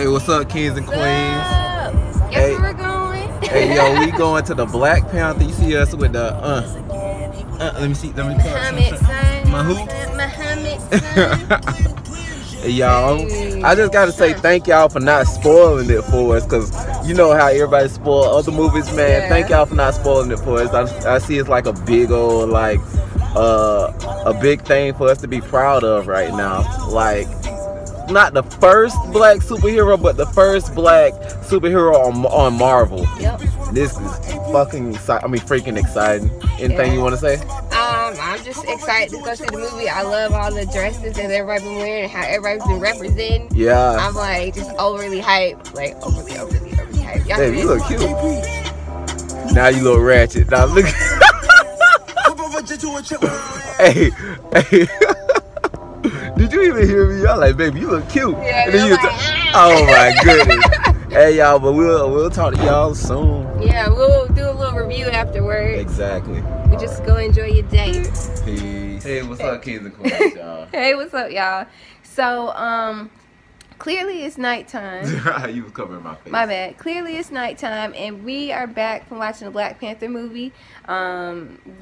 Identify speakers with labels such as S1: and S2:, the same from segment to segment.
S1: Hey, what's up, kings and queens?
S2: Guess
S1: Hey.
S2: where we're going?
S1: Hey, yo, we going to the Black Panther. You see us with the let me see. Let me
S2: Muhammad son.
S1: My who?
S2: Muhammad son.
S1: Hey, y'all, I just gotta say thank y'all for not spoiling it for us, cause you know how everybody spoil other movies, man.
S2: Yeah.
S1: Thank y'all for not spoiling it for us. I see it's like a big old like a big thing for us to be proud of right now. Like, not the first black superhero, but the first black superhero on Marvel.
S2: Yep.
S1: This is fucking freaking exciting. Anything
S2: Yeah.
S1: you want to say?
S2: I'm just excited to go see the movie. I love all the dresses that everybody's been wearing and how everybody's been representing.
S1: Yeah.
S2: I'm like just overly hyped. Like overly hyped. Y'all
S1: Babe, you look cute. Now you look ratchet. Now look. Hey. Did you even hear me? Y'all like, baby, you look cute.
S2: Yeah,
S1: And then you oh my goodness. Hey y'all, but we'll talk to y'all soon.
S2: Yeah, we'll do a little review afterwards.
S1: Exactly.
S2: We just go enjoy your day.
S1: Peace. Hey, what's up, kings and queens, y'all?
S2: Hey, what's up, y'all? So, clearly it's nighttime.
S1: You was covering my face.
S2: My bad. Clearly it's nighttime, and we are back from watching the Black Panther movie.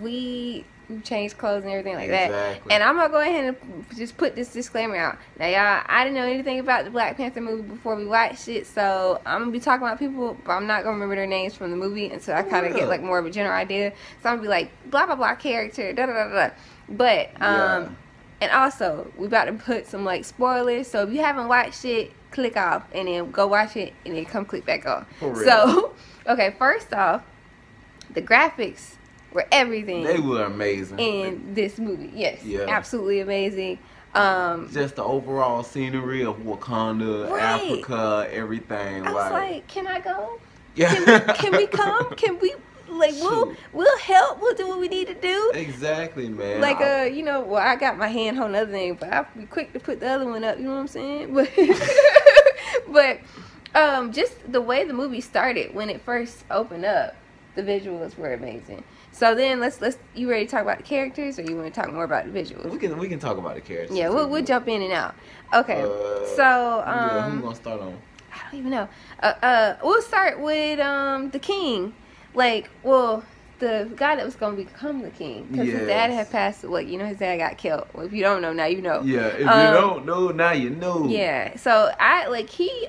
S2: We changed clothes and everything like that.
S1: Exactly.
S2: And I'm gonna go ahead and just put this disclaimer out. Now, y'all, I didn't know anything about the Black Panther movie before we watched it, so I'm gonna be talking about people, but I'm not gonna remember their names from the movie until I kind of get like more of a general idea. So I'm gonna be like blah blah blah character, da da da da. But and also we about to put some like spoilers. So if you haven't watched it, click off and then go watch it and then come click back on.
S1: For real.
S2: So okay, first off, the graphics were everything.
S1: They were amazing
S2: in this movie. Yes,
S1: yeah,
S2: absolutely amazing.
S1: Just the overall scenery of Wakanda,
S2: right.
S1: Africa, everything.
S2: I was like, can I go?
S1: Yeah.
S2: Can we come? Can we? Like, we'll help. We'll do what we need to do.
S1: Exactly, man.
S2: Like, you know, well, I got my hand on another thing, but I'll be quick to put the other one up. You know what I'm saying? But just the way the movie started when it first opened up, the visuals were amazing. So then let's you ready to talk about the characters, or you want to talk more about the visuals?
S1: We can talk about the characters.
S2: Yeah, we'll jump in and out. Okay. So
S1: who we gonna start on?
S2: I don't even know. We'll start with the king. Like, well, the guy that was gonna become the king, because his dad had passed away. You know, his dad got killed. Well, if you don't know, now you know.
S1: Yeah, if you don't know, now you know.
S2: Yeah. So he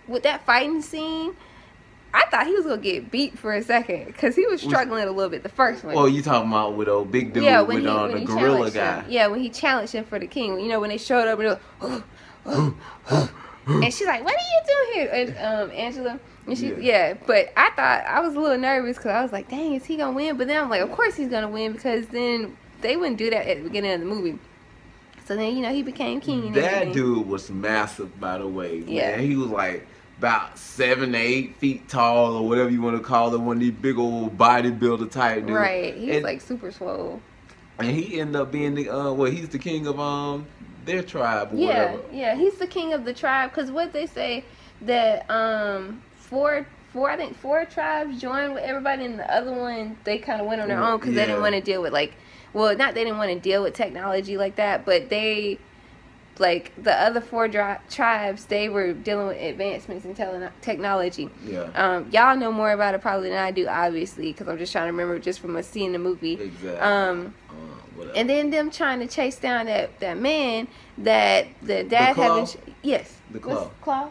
S2: with that fighting scene, I thought he was gonna get beat for a second because he was struggling a little bit the first one.
S1: Oh, you talking about with old big dude with the gorilla guy?
S2: Yeah, when he challenged him for the king. You know, when they showed up and and she's like, "What are you doing here?" And Angela, and she But I thought I was a little nervous because I was like, "Dang, is he gonna win?" But then I'm like, "Of course he's gonna win because then they wouldn't do that at the beginning of the movie." So then he became king. And
S1: that
S2: everything.
S1: Dude was massive, by the way.
S2: Yeah,
S1: man. He was like about 7 to 8 feet tall, or whatever you want to call it, one of these big old bodybuilder type dude.
S2: Right, he was like super swole. And
S1: he ended up being the he's the king of their tribe or whatever.
S2: Yeah, he's the king of the tribe, because what they say that four tribes joined with everybody, and the other one they kind of went on their own because they didn't want to deal with they didn't want to deal with technology like that, but they, like, the other four tribes, they were dealing with advancements in technology.
S1: Yeah.
S2: Y'all know more about it probably than I do, obviously, because I'm just trying to remember just from seeing the movie.
S1: Exactly.
S2: And then them trying to chase down that man that the dad had been
S1: the Claw.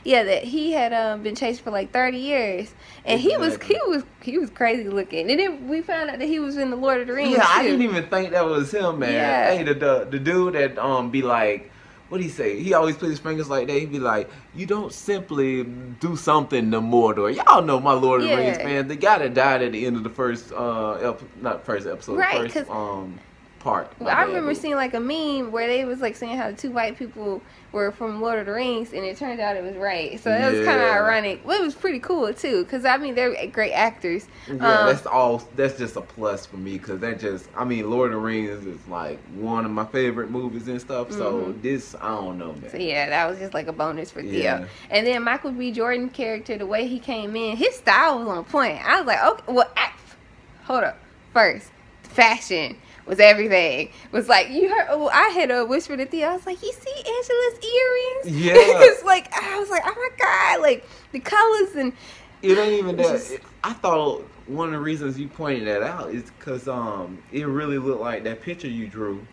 S2: Yeah, that he had been chased for like 30 years, and he was crazy looking. And then we found out that he was in the Lord of the Rings.
S1: Yeah,
S2: too.
S1: I didn't even think that was him, man.
S2: Yeah.
S1: Hey, the dude that be like, what he say? He always put his fingers like that. He'd be like, "You don't simply do something to Mordor." Y'all know my Lord of the Rings fans. The guy that died at the end of the first part.
S2: Well, I remember seeing like a meme where they was like saying how the two white people were from Lord of the Rings, and it turned out it was right. So it was kind of ironic. Well, it was pretty cool too, because I mean they're great actors.
S1: Yeah, that's just a plus for me, because Lord of the Rings is like one of my favorite movies and stuff. So this, I don't know, man.
S2: So yeah, that was just like a bonus for Theo. And then Michael B. Jordan character, the way he came in, his style was on point. I was like, okay, well, hold up. First, fashion was everything. Was like, you heard, I had a whisper to Theo. I was like, you see Angela's earrings?
S1: Yeah.
S2: It's like, I was like, oh my god, like the colors and
S1: it ain't even that. I thought one of the reasons you pointed that out is because it really looked like that picture you drew.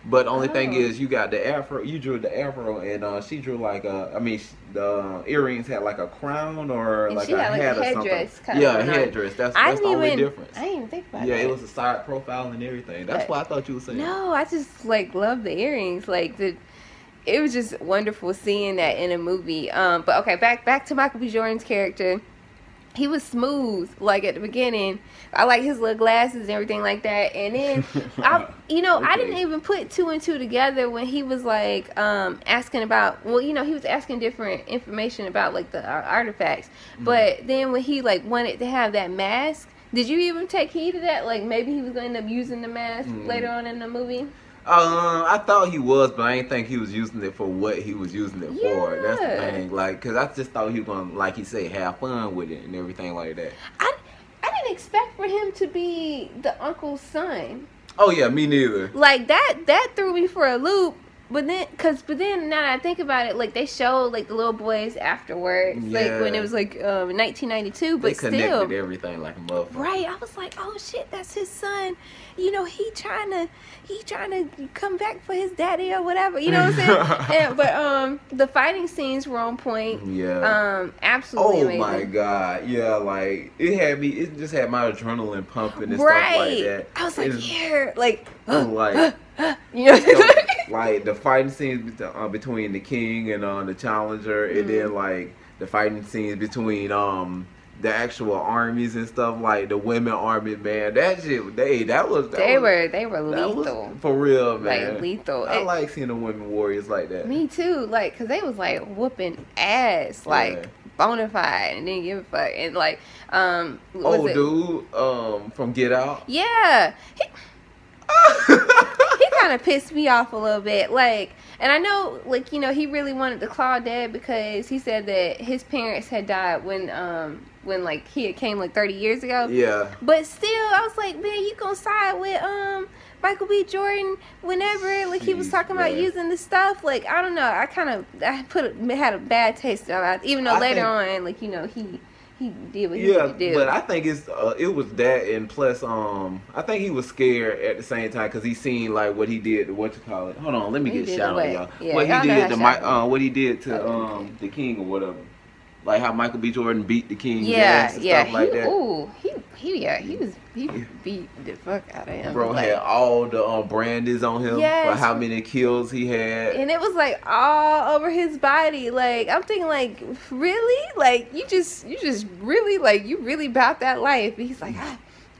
S1: But the only thing is, you got the afro. You drew the afro, and she drew like the earrings had like a crown or like a hat or something. Yeah, a headdress. That's the only difference.
S2: I didn't even think about that.
S1: Yeah, it was a side profile and everything. That's what I thought you were saying.
S2: No, I just like love the earrings. Like it was just wonderful seeing that in a movie. But okay, back to Michael B. Jordan's character. He was smooth, like at the beginning. I like his little glasses and everything like that. And then, I didn't even put 2 and 2 together when he was like asking about. Well, he was asking different information about like the artifacts. But then when he like wanted to have that mask, did you even take heed of that? Like maybe he was going to end up using the mask later on in the movie.
S1: I thought he was, but I didn't think he was using it for what he was using it for. That's the thing. Like, cause I just thought he was gonna, like he said, have fun with it and everything like that.
S2: I didn't expect for him to be the uncle's son.
S1: Oh yeah, me neither.
S2: Like that threw me for a loop. But then now that I think about it, like they showed like the little boys afterwards, like when it was like 1992. But
S1: they connected everything like a motherfucker.
S2: Right, I was like, oh shit, that's his son. He trying to come back for his daddy or whatever. You know what I'm saying? But the fighting scenes were on point.
S1: Yeah.
S2: Absolutely amazing.
S1: Oh my god. Yeah, like it just had my adrenaline pumping and stuff like that.
S2: I was like, yeah, like
S1: like the fighting scenes between the king and the challenger, and then like the fighting scenes between the actual armies and stuff, like the women army, man. That shit, they were lethal for real, man.
S2: Like lethal.
S1: I like seeing the women warriors like that.
S2: Me too, like, cause they was like whooping ass, like bona fide, and didn't give a fuck, and like
S1: dude from Get Out.
S2: Yeah. He kind of pissed me off a little bit, like, and I know, like, he really wanted the Claw dead because he said that his parents had died when like he had came like 30 years ago. Yeah. But still, I was like, man, you gonna side with Michael B. Jordan whenever like he was talking about using the stuff? Like, I don't know. I had a bad taste in my mouth, even though later on, like, he did what he needed to do.
S1: But I think it was that, and plus I think he was scared at the same time because he seen like what he did to hold on, let me get a shout out, y'all. Yeah, what he did to the king or whatever. Like how Michael B. Jordan beat the king ass and stuff like that.
S2: Ooh, he beat the fuck out of him.
S1: Bro had all the brandies on him for how many kills he had.
S2: And it was like all over his body. Like, I'm thinking, like, really? Like, you just really, like, you really about that life. And he's like,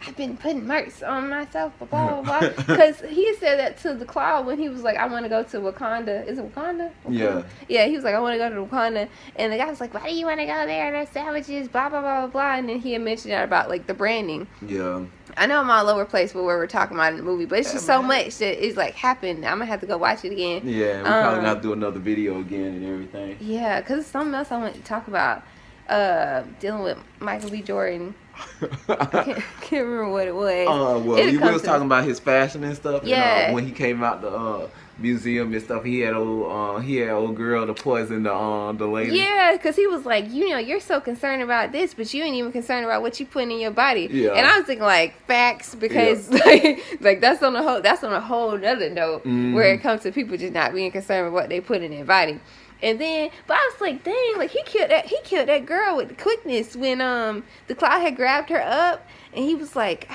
S2: I've been putting marks on myself, blah, blah, blah. Because he said that to the Claw when he was like, I want to go to Wakanda. Is it Wakanda?
S1: Yeah.
S2: Yeah, he was like, I want to go to Wakanda. And the guy was like, why do you want to go there? There's savages, blah, blah, blah, blah, blah. And then he had mentioned that about, like, the branding.
S1: Yeah.
S2: I know I'm all over the place with what we're talking about in the movie, but it's just so much that it's, like, happened. I'm going to have to go watch it again.
S1: Yeah, we're probably going to have to do another video again and everything.
S2: Yeah, because there's something else I want to talk about. Dealing with Michael B. Jordan. I can't remember what it was.
S1: He was talking about his fashion and stuff. Yeah. And, when he came out the museum and stuff, he had old girl to poison the lady.
S2: Yeah, because he was like, you're so concerned about this, but you ain't even concerned about what you put in your body.
S1: Yeah.
S2: And I was thinking like facts because like that's on a whole other note where it comes to people just not being concerned with what they put in their body. And then, but I was like, dang, like he killed that girl with the quickness when the Clyde had grabbed her up, and he was like,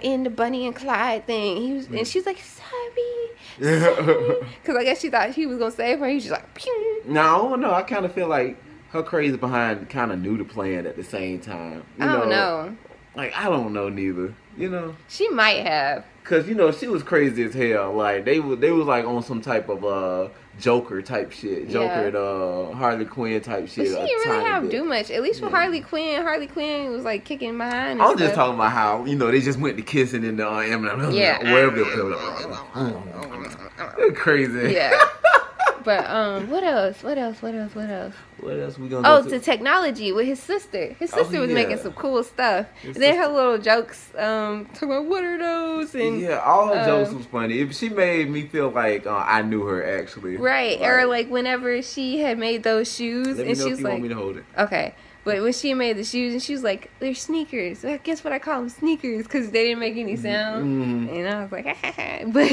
S2: in the Bunny and Clyde thing. And she's like, sorry, because I guess she thought he was gonna save her. He was just like, pew.
S1: No, I kind of feel like her crazy behind kind of knew the plan at the same time.
S2: I don't know.
S1: Like, I don't know neither.
S2: She might have.
S1: Cause she was crazy as hell. Like they was like on some type of Joker type shit, Harley Quinn type shit.
S2: But she didn't really have to do much. At least with Harley Quinn was like kicking behind.
S1: I'm just talking about how they just went to kissing in the wherever they were. Crazy.
S2: Yeah. But what else? What else we gonna
S1: go
S2: to technology with his sister. His sister was making some cool stuff.
S1: His
S2: then her little jokes, talking about what are those? And
S1: yeah, all her jokes was funny. She made me feel like I knew her actually.
S2: Right, or like whenever she had made those shoes,
S1: and she was like, "Want me to hold it?"
S2: Okay. But when she made the shoes, and she was like, "They're sneakers. I guess what I call them sneakers, because they didn't make any sound." And I was like, but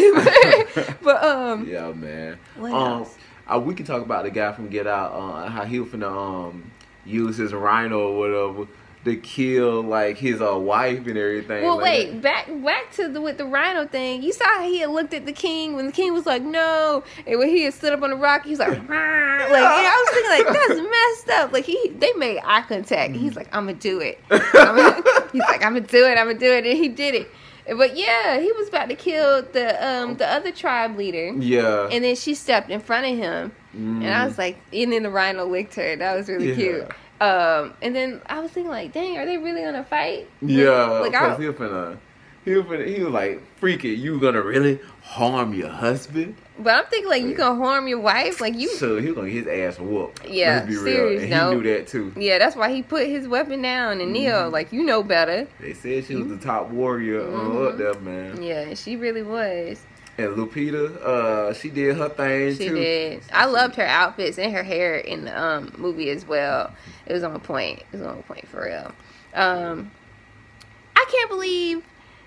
S1: yeah, man.
S2: What else?
S1: We can talk about the guy from Get Out, how he was finna use his rhino or whatever to kill like his wife and everything.
S2: Well,
S1: like
S2: wait, back to with the rhino thing. You saw how he had looked at the king when the king was like, "No," and when he had stood up on the rock, he was like, "Rah." Like, and I was thinking, like, that's messed up. Like they made eye contact. He's like, "I'm gonna do it." He's like, "I'm gonna do it. I'm gonna do it," and he did it. But yeah, he was about to kill the other tribe leader.
S1: Yeah.
S2: And then she stepped in front of him, and I was like, and then the rhino licked her. That was really cute. And then I was thinking, like, dang, are they really gonna fight?
S1: Yeah,
S2: like
S1: he was like, freak it, you gonna really harm your husband?
S2: But I'm thinking, like, you gonna harm your wife? Like, you.
S1: So he was gonna get his ass whooped.
S2: Yeah,
S1: let's be
S2: serious.
S1: real. And he knew that too.
S2: Yeah, that's why he put his weapon down and kneel. Like, you know better.
S1: They said she was the top warrior up there, man.
S2: Yeah, she really was.
S1: And Lupita, she did her thing too.
S2: She did. I loved her outfits and her hair in the movie as well. It was on point. It was on point for real. I can't believe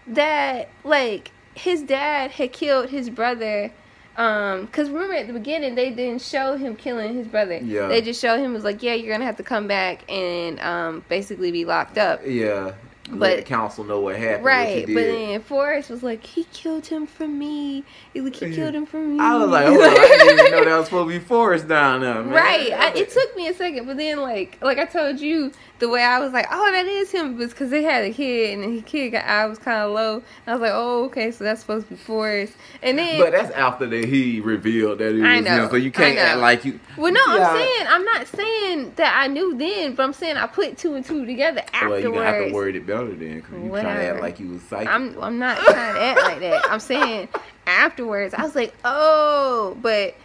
S2: that, like, his dad had killed his brother. Because remember at the beginning they didn't show him killing his brother. Yeah. They just showed him was like, yeah, you're gonna have to come back and basically be locked up.
S1: Yeah. Let the council know what happened.
S2: Right, but then Forrest was like, he killed him for me. He killed him for me.
S1: I was like, I didn't even know that was supposed to be Forrest down there, man.
S2: Right. It took me a second, but then like I told you, the way I was like, oh, that is him, was because they had a kid, and the kid got eye was kind of low. And I was like, oh, okay, so that's supposed to be Forrest. And then,
S1: but that's after that he revealed that it was him, so you can't act like you.
S2: Well, no, I'm not saying that I knew then, but I'm saying I put two and two together afterwards.
S1: Well, you gonna have to word it better then, because you trying to act like you was psychic.
S2: I'm not trying to act like that. I'm saying afterwards, I was like, oh, but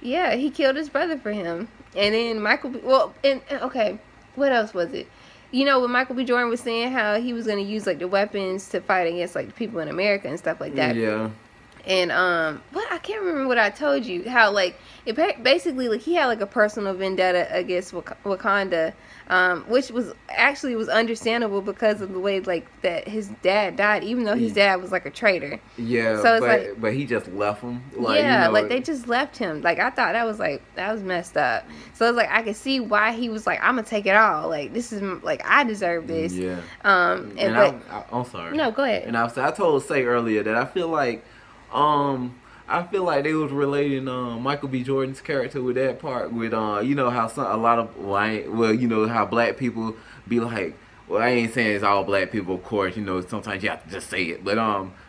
S2: yeah, he killed his brother for him. And then Michael B. Well, and okay, what else was it? You know, when Michael B. Jordan was saying how he was going to use like the weapons to fight against like the people in America and stuff like that.
S1: Yeah.
S2: And what I can't remember what I told you, how like it basically like he had like a personal vendetta against Wakanda, which was actually understandable because of the way like that his dad died, even though his dad was like a traitor.
S1: Yeah, so it's but he just left him. Like,
S2: yeah, like they just left him. Like I thought that was messed up. So it's like I could see why he was like, I'm gonna take it all. Like this is like I deserve this.
S1: Yeah. I'm sorry.
S2: No, go ahead.
S1: And I told Say earlier that I feel like they was relating Michael B. Jordan's character with that part with you know how how black people be like, well, I ain't saying it's all black people, of course, you know, sometimes you have to just say it, but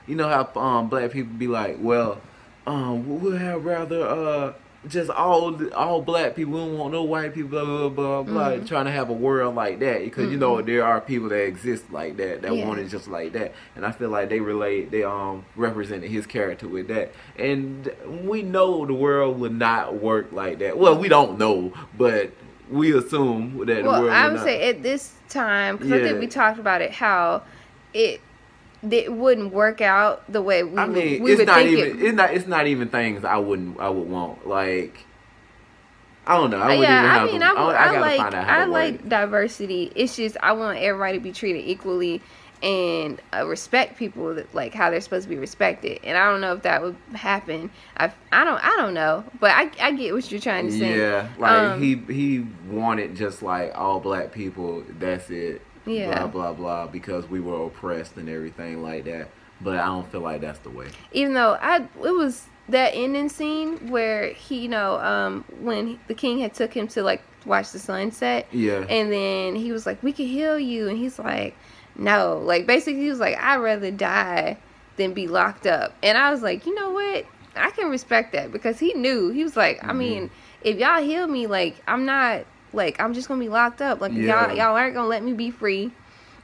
S1: you know how black people be like, well, we'll have rather just all black people, we don't want no white people, blah blah blah, trying to have a world like that, because you know there are people that exist like that want it just like that, and I feel like they represented his character with that, and we know the world would not work like that. Well, we don't know, but we assume that the world would
S2: I would say at this time, because I think we talked about it, how it wouldn't work out the way we would think
S1: it's not even things I would want. Like, I don't know. I like
S2: diversity. It's just I want everybody to be treated equally and respect people that, like how they're supposed to be respected. And I don't know if that would happen. I don't know. But I get what you're trying to say.
S1: Yeah, like he wanted just like all black people. That's it.
S2: Yeah.
S1: Blah blah blah, because we were oppressed and everything like that. But I don't feel like that's the way.
S2: Even though it was that ending scene where he, when the king had took him to like watch the sunset.
S1: Yeah.
S2: And then he was like, "We can heal you," and he's like, "No." Like basically, he was like, "I'd rather die than be locked up." And I was like, you know what? I can respect that, because he knew. He was like, I mean, if y'all heal me, like I'm not. Like, I'm just gonna be locked up. Like, y'all aren't gonna let me be free.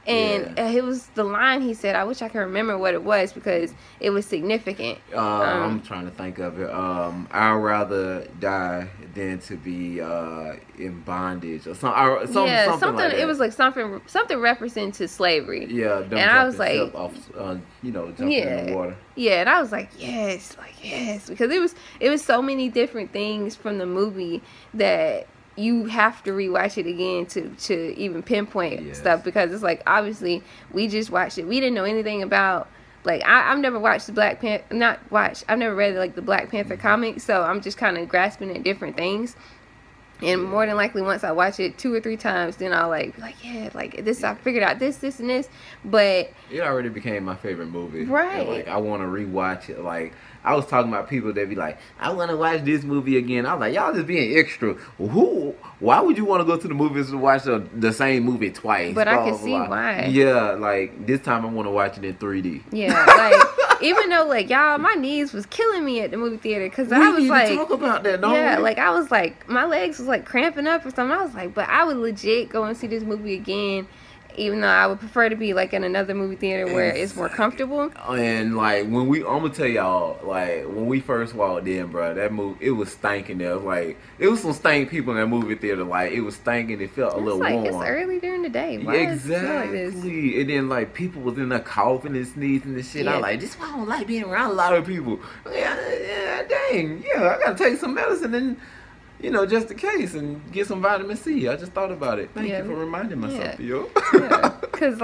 S2: And it was the line he said. I wish I could remember what it was because it was significant.
S1: I'm trying to think of it. I'd rather die than to be in bondage or something. Something like that.
S2: It was like something referencing to slavery.
S1: Yeah,
S2: and I was like,
S1: jumping in the water.
S2: Yeah, and I was like, yes, because it was so many different things from the movie that you have to rewatch it again to even pinpoint stuff, because it's like, obviously we just watched it. We didn't know anything about, like, I've never watched the Black Panther, I've never read like the Black Panther comic, so I'm just kind of grasping at different things. And more than likely, once I watch it 2 or 3 times, then I'll like this. I figured out this, and this. But
S1: it already became my favorite movie.
S2: Right.
S1: And, like, I want to rewatch it. Like, I was talking about people that be like, I want to watch this movie again. I was like, y'all just being extra. Why would you want to go to the movies to watch the same movie twice?
S2: But I can see why.
S1: Yeah, like, this time I want to watch it in 3D.
S2: Yeah, like, even though, like, y'all, my knees was killing me at the movie theater, because I was like,
S1: talk about that, don't we?
S2: Like, I was like, my legs was like cramping up or something. I was like, but I would legit go and see this movie again, even though I would prefer to be like in another movie theater where it's more comfortable. And
S1: like, I'm gonna tell y'all, like, when we first walked in, bro, that movie, it was stinking there. Like, it was some stank people in that movie theater. Like, it was stinking. It felt a little warm.
S2: It's early during the day. Why
S1: exactly. And then, like, people was in there coughing and sneezing and shit. I was like, this is why I don't like being around a lot of people. Yeah, dang. Yeah, I gotta take some medicine and, just in case, and get some vitamin C. I just thought about it. Thank you for reminding myself, yo.
S2: Because,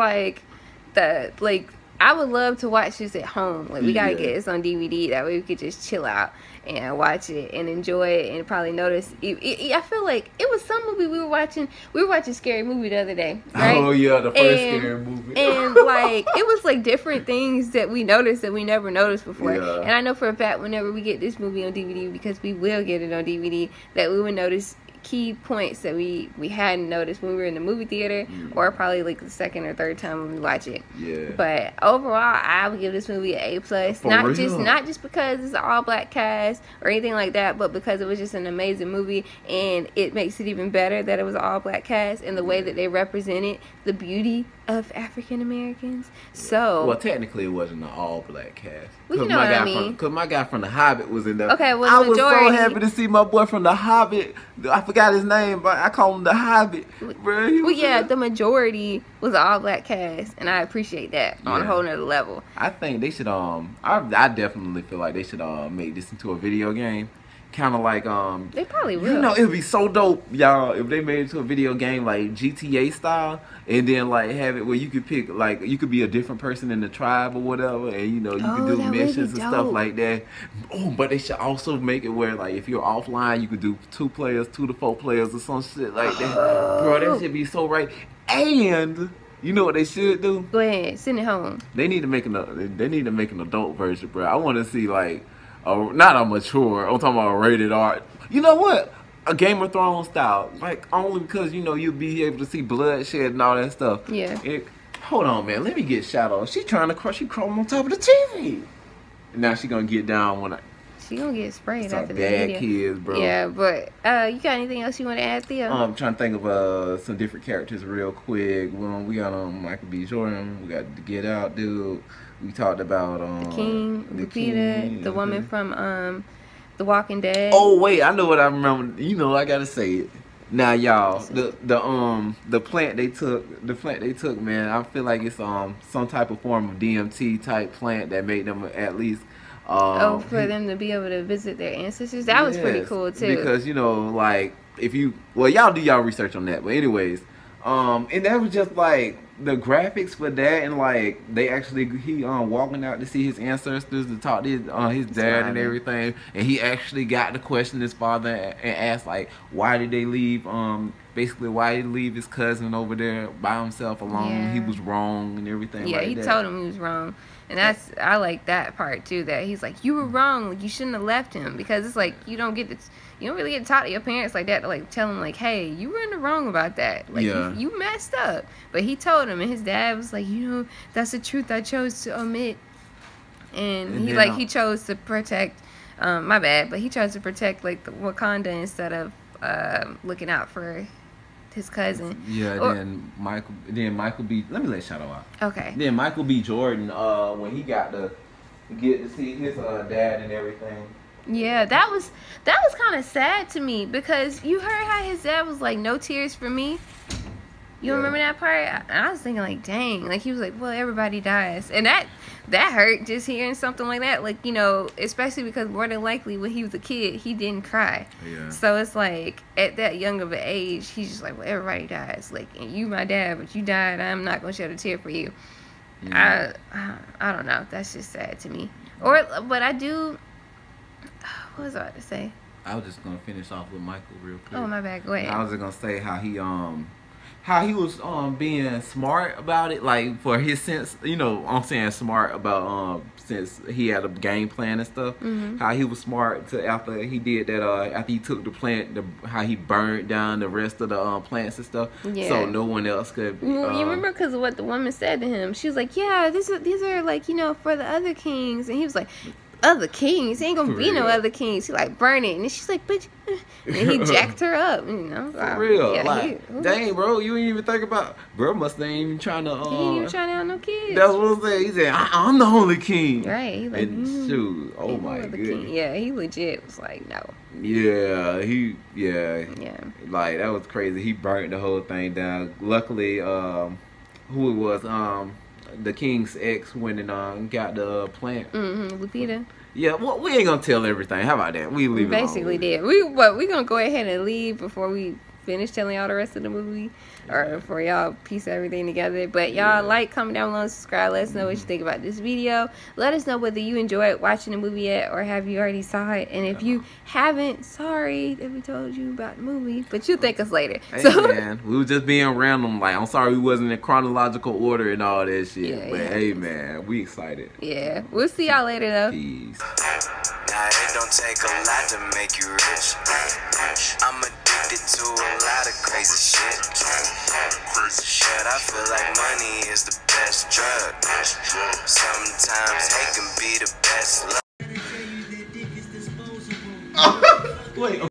S2: I would love to watch this at home. Like, we gotta get this on DVD. That way we could just chill out and watch it and enjoy it and probably notice. I feel like it was some movie we were watching. We were watching Scary Movie the other day, right?
S1: Oh, yeah, the first Scary Movie.
S2: And, like, it was, like, different things that we noticed that we never noticed before.
S1: Yeah.
S2: And I know for a fact whenever we get this movie on DVD, because we will get it on DVD, that we would notice key points that we hadn't noticed when we were in the movie theater, or probably like the second or third time when we watch it.
S1: Yeah.
S2: But overall, I would give this movie an A+. Not just because it's an all black cast or anything like that, but because it was just an amazing movie, and it makes it even better that it was an all black cast and the way that they represented the beauty of African Americans. So,
S1: well, technically it wasn't an all black cast.
S2: Well, you know what I mean.
S1: Because my guy from The Hobbit was in there.
S2: Okay, well,
S1: I was so happy to see my boy from The Hobbit. I forgot his name, but I call him The Hobbit. Bro,
S2: the majority was an all black cast, and I appreciate that on a whole nother level.
S1: I think they should I definitely feel like they should make this into a video game. Kind of like
S2: they probably will.
S1: It would be so dope, y'all, if they made it to a video game like GTA style, and then like have it where you could pick, like, you could be a different person in the tribe or whatever, and you could do missions and stuff like that. Oh, but they should also make it where, like, if you're offline, you could do 2 players, 2 to 4 players, or some shit like that. Bro, that should be so right. And you know what they should do?
S2: Go ahead, send it home.
S1: They need to make an adult version, bro. I want to see, like, not a mature, I'm talking about a rated R. You know what? A Game of Thrones style. Like, only because, you'll be able to see bloodshed and all that stuff.
S2: Yeah.
S1: Hold on, man. Let me get Shadow. She trying to crush, she crawling on top of the TV. And now she gonna get down when
S2: she gonna get sprayed after the
S1: bad
S2: video.
S1: Kids, bro.
S2: Yeah, but you got anything else you want to add, Theo?
S1: I'm trying to think of some different characters real quick. We got Michael B. Jordan. We got the Get Out dude. We talked about
S2: the King, Lupita, the woman from The Walking Dead.
S1: Oh wait, I know what I remember. I gotta say it. Now, y'all, the plant they took, man, I feel like it's some type of form of DMT type plant that made them at least
S2: for them to be able to visit their ancestors. That was pretty cool too.
S1: Because like, y'all do y'all research on that. But anyways, and that was just like the graphics for that, and like he walking out to see his ancestors, to talk to his dad and everything, and he actually got to question his father and ask, like, why did they leave basically why did he leave his cousin over there by himself alone. He was wrong and everything.
S2: He told him he was wrong. And I like that part too, that he's like, you were wrong, like, you shouldn't have left him, because it's like you don't really get to talk to your parents like that, to like tell them, like, hey, you were in the wrong about that, like, you messed up. But he told him, and his dad was like, that's the truth I chose to omit. And he chose to protect he chose to protect, like, the Wakanda instead of looking out for his cousin.
S1: Yeah, then Michael B. Let me let Shadow out.
S2: Okay.
S1: Then Michael B. Jordan, when he got to get to see his dad and everything.
S2: Yeah, that was kind of sad to me because you heard how his dad was like, "No tears for me." You remember that part? I was thinking like, dang, like he was like, "Well, everybody dies," and that hurt just hearing something like that. Like, you know, especially because more than likely when he was a kid, he didn't cry.
S1: Yeah.
S2: So it's like at that young of an age, he's just like, "Well, everybody dies. Like, and you, my dad, but you died. I'm not gonna shed a tear for you." Yeah. I don't know. That's just sad to me. But I do. What was I about to say?
S1: I was just gonna finish off with Michael real quick.
S2: Oh, my bad. Go ahead.
S1: I was just gonna say how he was being smart about it, like for his sense, you know, I'm saying smart about since he had a game plan and stuff. Mm-hmm. How he was smart to after he did that after he took the plant, how he burned down the rest of the plants and stuff, so no one else could.
S2: You remember because of what the woman said to him? She was like, "Yeah, these are like, you know, for the other kings," and he was like, "Other kings? Ain't gonna be no other kings." He like, "Burn it," and she's like, "But," and he jacked her up, you know.
S1: For real, yeah, like, dang, bro, you ain't even think about, bro. Must ain't even trying to.
S2: He ain't even trying to have no kids.
S1: That's what I'm saying. He said, "I'm the only king."
S2: Right. He like,
S1: shoot, oh my goodness.
S2: Yeah, he legit was like, no.
S1: Yeah, yeah. Like that was crazy. He burnt the whole thing down. Luckily, who it was, the king's ex went and got the plant.
S2: Lupita.
S1: Yeah, well, we ain't gonna tell everything. How about that? We leave.
S2: We basically did. We gonna go ahead and leave before we finish telling y'all the rest of the movie, or for y'all piece everything together. But y'all like, comment down below, subscribe. Let us know what you think about this video. Let us know whether you enjoyed watching the movie yet, or have you already saw it. And if you haven't, sorry that we told you about the movie, but you'll thank us later.
S1: Hey, man, we were just being random. Like, I'm sorry we wasn't in chronological order and all that shit. But hey, man, we excited.
S2: Yeah, we'll see y'all later though.
S1: Peace.
S3: Now it don't take a lot to make you rich. I'm addicted to a lot of crazy shit. But I feel like money is the best drug. Sometimes hate can be the best love.
S1: Wait.